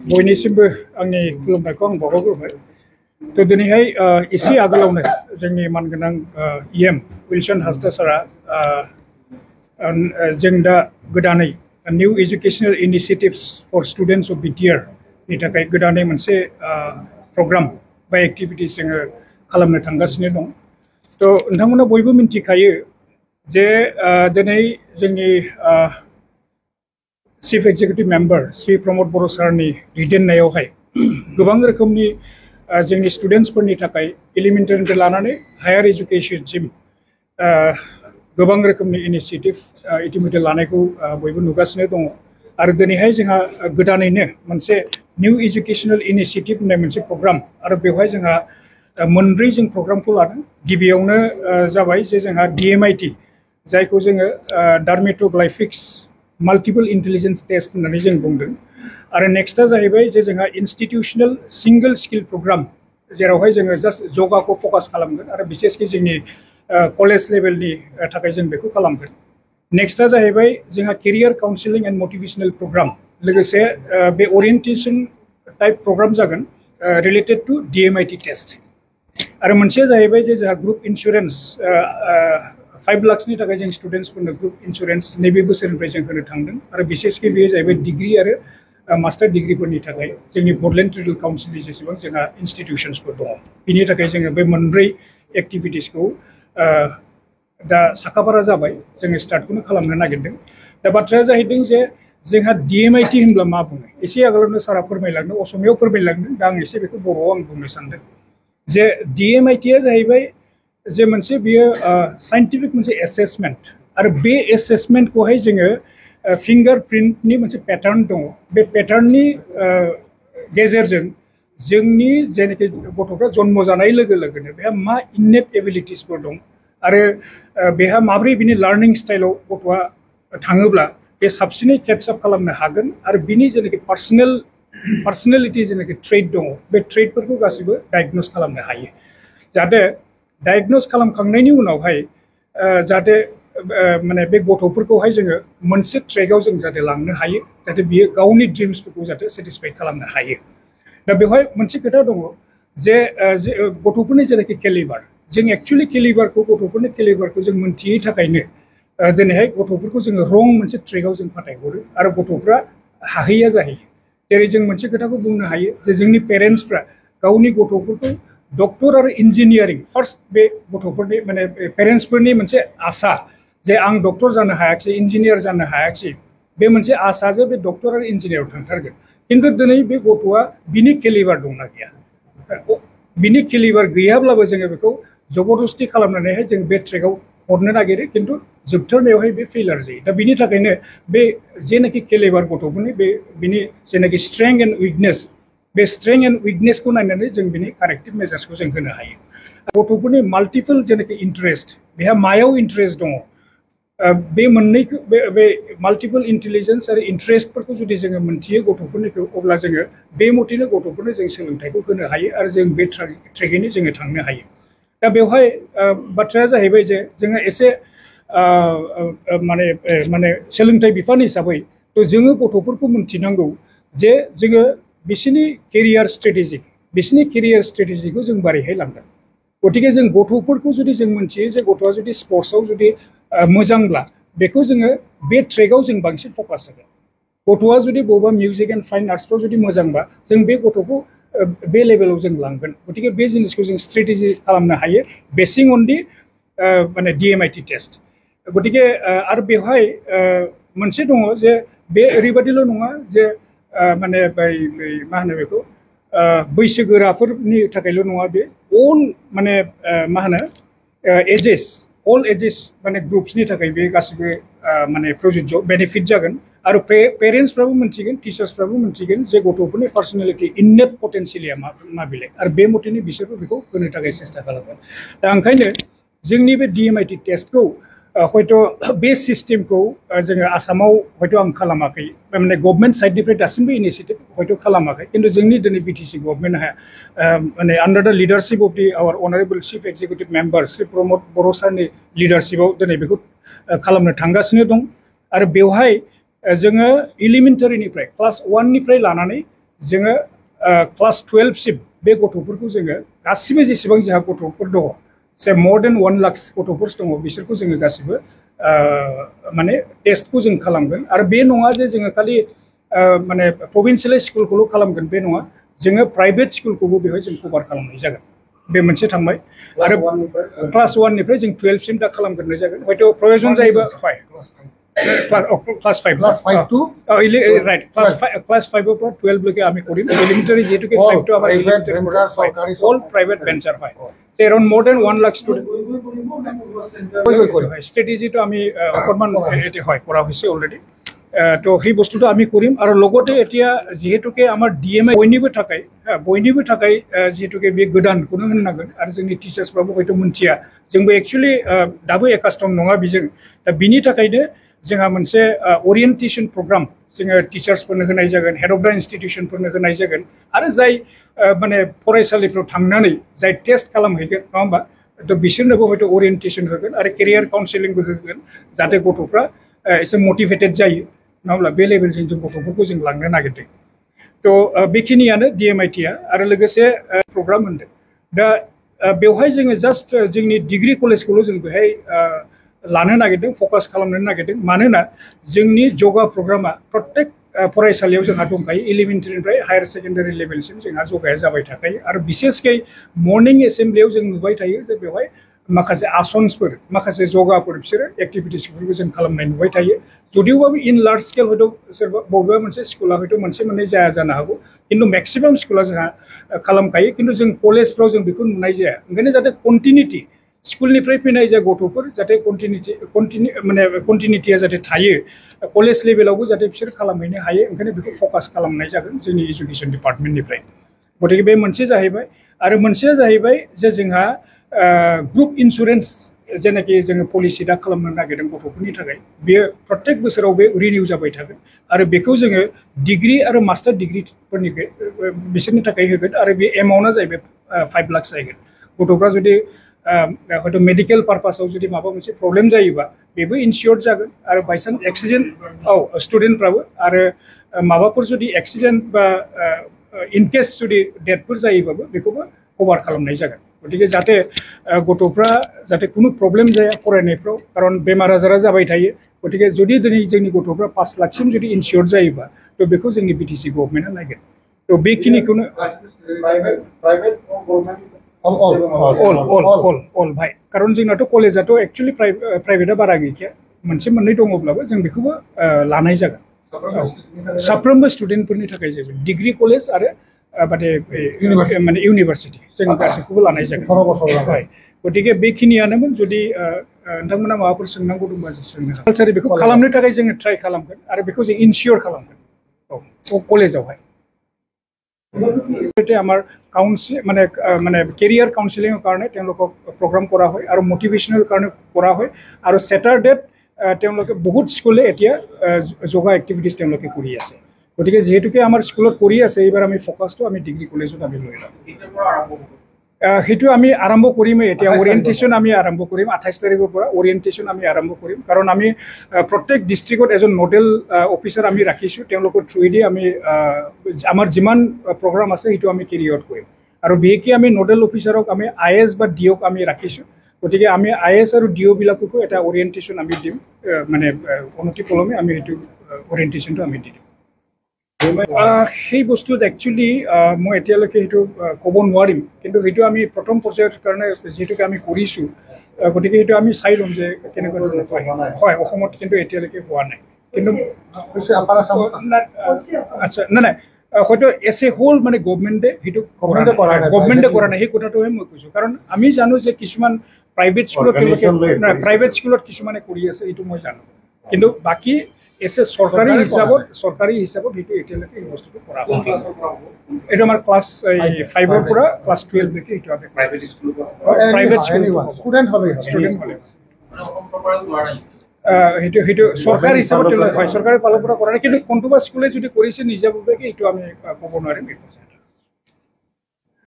बयनिसिमबो आंनि खुलुमनायखौ आं बावहरग्रोबाय। थ' दिनैहाय एसे आगोलावनो जोंनि मानगोनां EM विल्सन हासदा सारा जों दा गोदानै निउ educational initiatives for students of BTR नि थाखाय गोदानै मोनसे प्रग्राम बा एक्टिभिटिस जोङो खालामनो थांगासिनो दं। थ' नोंथांमोना बयबो मिन्थिखायो जे दिनै जोंनि chief executive member Shri Pramod Boro' सारनि दैदेननायावहाय गोबां रोखोमनि जोंनि स्टुडेन्ट्सफोरनि थाखाय एलिमेन्टारिनिफ्राय लानानै हायार एजुकेशनसिम गोबां रोखोमनि इनिशिएटिभ इतिमध्य लानायखौ बयबो नुगासिनो दङ। आरो दिनैहाय जोंहा गोदानैनो मोनसे निउ एजुकेशनल इनिशिएटिभ होननाय मोनसे प्रग्राम आरो बेवहाय जोंहा मोनब्रै जों प्रग्रामखौ लादों। गिबियावनो जाबाय जे जोंहा DMIT जायखौ जोङो डार्मेटोग्लाइफिक्स मल्टिपल इंटेलिजेंस टेस्ट होननानै जों बुंदों। आरो नेक्स्टआ जाहैबाय जे जोंहा इन्स्टिट्यूशनल सिंगल स्किल प्रग्राम जेरावहाय जोङो जास्ट योगाखौ फोकस खालामगोन आरो बिसेसकि जोंनि कलेज लेभेलनि थाखाय जों बेखौ खालामगोन। नेक्स्टआ जाहैबाय जोंहा career counselling and motivational programme लोगोसे बे ओरिएंटेशन टाइप प्रग्राम जागोन रिलेटेड टू DMIT टेस्ट। आरो मोनसेया जाहैबाय जे जोंहा ग्रुप इन्सुरेंस 5 लाखनि थाखाय जों स्टुडेन्ट्सफोरनो ग्रुप इन्सुरेंस नैबे बोसोरनिफ्राय जों होनो थांदों। आरो बिसेसकि बेयो जाहैबाय डिग्री आरो मास्टार डिग्रीफोरनि थाखाय जोंनि बडलेण्ड ट्राइबेल काउन्सिलनि जेसेबां जोंहा इन्स्टिट्यूशन्सफोर दङ बिनि थाखाय जोङो बे मोनब्रै एक्टिभिटिसखौ दा साखाफारा जाबाय जोङो स्टार्टखौनो खालामनो नागिरदों। दा बाथ्राया जाहैदों जे जोंहा DMIT होनब्ला मा बुङो एसे आगोलावनो सारा फोरमायलांदों असमियाव फोरमायलांदों। दा आं एसे बेखौ बर'आव आं बुंनो सानदों जे DMITआ जाहैबाय जे मोनसे बियो साइन्टिफिक मोनसे एसेसमेन्ट आरो बे एसेसमेन्टखौहाय जोङो फिंगारप्रिन्टनि मोनसे पैटर्न दङ। बे पैटर्ननि गेजेरजों जोंनि जेनाखि गथ'फ्रा जन्म जानाय लोगो लोगोनो बेहा मा इननेट एबिलिटिसफोर दं आरो बेहा माब्रै बिनि लार्निं स्टाइलाव गथ'आ थाङोब्ला बे साबसिनै केट्सआप खालामनो हागोन आरो बिनि जेनाखि पार्सनेलिटी जेनाखि ट्रेड दङ बे ट्रेडफोरखौ गासिबो डायग्नोस खालामनो हायो। जाहाथे डायग्नोस खालामखांनायनि उनावहाय जाहाथे माने बे गथ'फोरखौहाय जोङो मोनसे ट्रेकआव जों जाहाथे लांनो हायो जाहाथे बियो गावनि ड्रिम्सफोरखौ जाहाथे सेटिसफाइ खालामनो हायो। दा बेवहाय मोनसे खोथा दङ जे गथ'फोरनि जेनाखि केलिबार जों एक्चुअलि गथ'फोरनि केलिबारखौ जों मोनथियै थाखायनो दिनैहाय गथ'फोरखौ जोङो रं मोनसे ट्रेकआव जों फाथायहरो आरो गथ'फ्रा हाहैया जाहैयो। जेरै जों मोनसे खोथाखौ बुंनो हायो जे जोंनि पेरेन्टसफ्रा गावनि गथ'फोरखौ डक्टर आरो इन्जिनियारिं फार्स्ट बे गथ'फोरनि माने पेरेन्टसफोरनि मोनसे आसा जे आं डक्टर जानो हायाखिसै इन्जिनियार जानो हायाखिसै बे मोनसे आसा जे बे डक्टर आरो इन्जिनियाराव थांथारगोन। खिन्थु दिनै बे गथ'आ बिनि केलिबार दंना गैया बिनि केलिबार गैयाब्लाबो जोङो बेखौ जबरदस्ति खालामनानैहाय जों बे ट्रेकआव हरनो नागिरो खिन्थु जोबथारनायावहाय बे फेइलार जायो। दा बिनि थाखायनो बे जेनाखि केलिबार गथ'फोरनि बिनि जेनाखि स्ट्रेंथ एन्ड उइकनेस बे स्ट्रेंथ एन्ड उइकनेसखौ नायनानै जों बिनि कारेक्टिभ मेजार्सखौ जों होनो हायो। गथ'फोरनि माल्टिपल जेनाखि इन्टारेस्ट बेहा मायाव इन्टारेस्ट दङ बे मोननैखौ बे माल्टिपल इन्टेलिजेन्स आरो इन्टारेस्टफोरखौ जुदि जोङो मोनथियो गथ'फोरनिखौ अब्ला जोङो बे मथेनो गथ'फोरनो जों सोलोंथाइखौ होनो हायो आरो जों बे ट्रेकैनो जोङो थांनो हायो। दा बेवहाय बाथ्राया जाहैबाय जे जोङो एसे माने सोलोंथाइ बिफान हिसाबै थ' जोङो गथ'फोरखौ मोनथिनांगौ जे जोङो बिसोरनि केरियार स्ट्रेटेजिखौ जों बोरैहाय लांगोन। गतिके जों गथ'फोरखौ जुदि जों मोनथियो जे गथ'आ जुदि स्पर्ट्सआव जुदि मोजांब्ला बेखौ जोङो बे ट्रेकआव जों बांसिन फकास होगोन। गथ'आ जुदि बबेबा मिउजिक एन्ड फाइन आर्ट्सफ्राव जुदि मोजांबा जों बे गथ'खौ बे लेभेलाव जों लांगोन। गतिके बे जिनिसखौ जों स्ट्रेटेजि खालामनो हायो बेसिं अन दि माने DMIT टेस्ट। गतिके आरो बेवहाय मोनसे दङ जे बे ओरैबादिल' नङा जे माने मा होनो बेखौ बैसोगोराफोरनि थाखायल' नङा बे अल माने मा होनो अल एजेस माने ग्रुप्सनि थाखाय बे गासिबो माने प्रযোज्य बेनिफिट जागोन आरो पेरेन्टसफ्राबो मोनथिगोन टिचार्सफ्राबो मोनथिगोन जे गथ'फोरनि पार्सनेलिटि इननेट पटेनसियलिया मा बेलेग आरो बे मथेनो बिसोरबो बेखौ होनो थाखाय सेस्था खालामगोन। दा ओंखायनो जोंनि बे DMIT टेस्टखौ हयथ' बे सिस्टेमखौ जोङो आसामाव हयथ' आं खालामाखै माने गभर्नमेन्ट साइडनिफ्राय दासिमबो इनिशिएटिभ हयथ' खालामाखै खिन्थु जोंनि दिनै BTC गभर्नमेन्टआ माने under the leadership of the our honourable chief executive member Shri Pramod Boro' सारनि लिडारशिपआव दिनै बेखौ खालामनो थांगासिनो दं। आरो बेवहाय जोङो एलिमेन्टारिनिफ्राय क्लास 1निफ्राय लानानै जोङो क्लास 12 सिम बे गथ'फोरखौ जोङो गासिबो जेसेबां जोंहा गथ'फोर दङ से more than 1 लाख गथ'फोर दङ बिसोरखौ जोङो गासिबो माने टेस्टखौ जों खालामगोन आरो बे नङा जे जोङो खालि माने प्रभिन्सियेल स्कुलखौल' खालामगोन बे नङा जोङो प्राइभेट स्कुलखौबो बेवहाय जों कभार खालामनाय जागोन बे मोनसे थांबाय आरो क्लास 1 निफ्राय जों 12 सिम दा खालामगोरनाय जागोन हयथ' प्रयोजन जायोबा class 5 to right class 5 of 12 লকে আমি করিম এলিমেন্টারি যেটুকে 5 to আমার all private venture হয় so around more than 1 lakh student strategy to আমি অকমান এটি হয় করা হইছে অলরেডি তো সেই বস্তুটো আমি কৰিম আৰু লগতে এতিয়া যেহেতুকে আমাৰ ডিএমআই বয়নিबो थाखाय যেহেতুকে बे गोदान কোনো होननांगोन आरो जोंनि टिचार्सफ्राबो हयथ' मोनथिया जोंबो एक्चुअली दाबो एकास्टम नङा बिजों दा बिनि थाखायनो जोंहा मोनसे ओरिएन्टेशन प्रग्राम जोङो टिचार्सफोरनो होनाय जागोन हेड अफ द इन्स्टिट्यूशनफोरनो होनाय जागोन आरो जाय माने फरायसालिफ्राव थांनानै जाय टेस्ट खालामहैगोन नङा होमबा तो बिसोरनोबो हयथ' ओरिएन्टेशन होगोन आरो केरियार काउन्सिलिंबो होगोन जाहाथे गथ'फ्रा एसे मोटिवेटेड जायो नङा होमब्ला बे लेभेलजों जों गथ'फोरखौ जों लांनो नागिरदों तो बेखिनियानो डिएमआइटिया आरो लोगोसे प्रग्राम होनदों दा बेवहाय जोङो जास्ट जोंनि डिग्री कलेजखौल' जों बेहाय लानो नागिरदों फकास खालामनो नागिरदों मानोना जोंनि जगा प्रग्रामा प्रत्येक फरायसालियाव जोंहा दंखायो एलिमेन्टारिनिफ्राय हायार सेकेन्डारि लेभेलसिम जोंहा जगाया जाबाय थाखायो आरो बिसेसकै मर्निं एसेम्बलियाव जों नुबाय थायो जे बेवहाय माखासे आसन्सफोर माखासे जगाफोर बिसोरो एक्टिभिटिसफोरखौ जों खालामनाय नुबाय थायो जुदियोबाबो इन लार्ज स्केल हयथ' सोरबा बबेबा मोनसे स्कुला हयथ' मोनसे मोननै जाया जानो हागौ किन्तु मेक्सिमाम स्कुला जोंहा खालामखायो किन्तु जों कलेजफ्राव जों बेखौ नुनाय जाया ओंखायनो जाहाथे कन्टिनिटि स्कुलनिफ्राय फैनाय जा गथ'फोर जाहाथे कन्टिनिटिया जाहाथे थायो कलेज लेभेलावबो जाहाथे बिसोर खालामहैनो हायो ओंखायनो बेखौ फकास खालामनाय जागोन जोंनि एजुकेशन डिपार्टमेन्टनिफ्राय गतिके बे मोनसे जाहैबाय आरो मोनसेया जाहैबाय जे जोंहा ग्रुप इन्सुरेन्स जेनाखि जोङो पलिसि दा खालामनो नागिरदों गथ'फोरनि थाखाय बेयो प्रत्येक बोसोराव बे रिनिउ जाबाय थागोन आरो बेखौ जोङो डिग्री आरो मास्टार डिग्रीफोरनि बिसोरनि थाखाय होगोन आरो बे एमाउन्टआ जाहैबाय 5 लाख जाहैगोन गथ'फ्रा जुदि हयथ' मेडिकेल पारपासाव जुदि माबा मोनसे प्रब्लेम जायोबा बेबो इनसियर्ड जागोन आरो बायसान्स एक्सिडेन्ट स्टुडेन्टफ्राबो आरो माबाफोर जुदि एक्सिडेन्ट बा इनकेस जुदि डेथफोर जायोबाबो बेखौबो कभार खालामनाय जागोन गतिके जाहाथे गथ'फ्रा जाहाथे खुनु प्रब्लेम जाया फरायनायफ्राव खारन बेमार आजारा जाबाय थायो गतिके जुदि दिनै जोंनि गथ'फ्रा 5 लाखसिम जुदि इनसियर्ड जायोबा तो बेखौ जोंनि बिटिसि गभर्नमेन्टआ नायगोन तो बेखिनिखौनो all भाई कारण जोंनाथ' कलेजाथ' एक्चुअली प्राइवेटआ बारा गैखाया मोनसे मोननै दङब्लाबो जों बेखौबो लानाय जागोन साफ्रोमबो स्टुडेन्टफोरनि थाखाय जेबो डिग्री कलेज आरो माने इउनिभार्सिटि जों गासैखौबो लानाय जागोन गतिके बेखिनियानोमोन जुदि नोंथांमोना माबाफोर सोंनांगौ दंबा सोंनो हागोन कालचार बेखौ खालामनो थाखाय जोङो ट्राइ खालामगोन आरो बेखौ जों इनसियर खालामगोन कलेजावहाय আমাৰ কাউন্সিল মানে কেৰিয়াৰ কাউন্সিলিঙৰ কাৰণে তেওঁলোকক প্ৰগ্ৰাম কৰা হয় আৰু মটিভেশ্যনেল কাৰণে কৰা হয় আৰু স্যাটাৰডেত তেওঁলোকে বহুত স্কুলে এতিয়া যোগা এক্টিভিটিজ তেওঁলোকে কৰি আছে গতিকে যেহেতুকে আমাৰ স্কুলত কৰি আছে এইবাৰ আমি ফকাসটো আমি ডিগ্ৰী কলেজত আমি লৈ ল'ম সেইটো আমি আৰম্ভ কৰিম এতিয়া ওৰিয়েন্টেশন আমি আৰম্ভ কৰিম 28 তাৰিখৰ পৰা ওৰিয়েন্টেশন আমি আৰম্ভ কৰিম কাৰণ আমি প্ৰত্যেক ডিস্ট্ৰিক্টত এজন নোডেল অফিচাৰ আমি ৰাখিছো তেওঁলোকৰ থ্ৰুইদি আমি আমাৰ যিমান প্ৰগ্ৰাম আছে সেইটো আমি কেৰি আউট কৰিম আৰু বিকি আমি নোডেল অফিচাৰক আমি আইএস বা ডিওক আমি ৰাখিছো গতিকে আমি আইএস আৰু ডিও বিলাককো এটা ওৰিয়েন্টেশন আমি দিম মানে অনতি কলমে আমি সেইটো ওৰিয়েন্টেশনটো আমি দিম সেই বস্তুত একচুয়ালি মই এতিয়ালৈকে সেইটো ক'ব নোৱাৰিম কিন্তু সেইটো আমি প্ৰথম পৰ্যায়ৰ কাৰণে যেটুকে আমি কৰিছো গতিকে সেইটো আমি চাই ল'ম যে কেনেকৈ হয় অসমত কিন্তু এতিয়ালৈকে হোৱা নাই কিন্তু আচ্ছা নাই হয়তো এছ এ হোল মানে গভৰ্ণমেণ্টে সেইটো গভৰ্ণমেণ্টে কৰা নাই সেই কথাটোহে মই কৈছোঁ কাৰণ আমি জানো যে কিছুমান প্ৰাইভেট স্কুলত কিছুমানে কৰি আছে এইটো মই জানো কিন্তু বাকী এসে সরকারি হিসাবত সেইটো এতিয়ালৈকে এই বস্তুটো কৰা হয় এটা আমাৰ ক্লাছ 5 ৰ পৰা ক্লাছ 12 লৈকে এইটো আছে প্ৰাইভেট স্কুল ষ্টুডেন্ট হলে সেইটো সরকারি হিসাবত হয় সরকারের ফালৰ পৰা কৰা নাই কিন্তু কোনটোবা স্কুলে যদি কৰিছে নিজাববীয়াকৈ এইটো আমি ক'ব নোৱাৰিম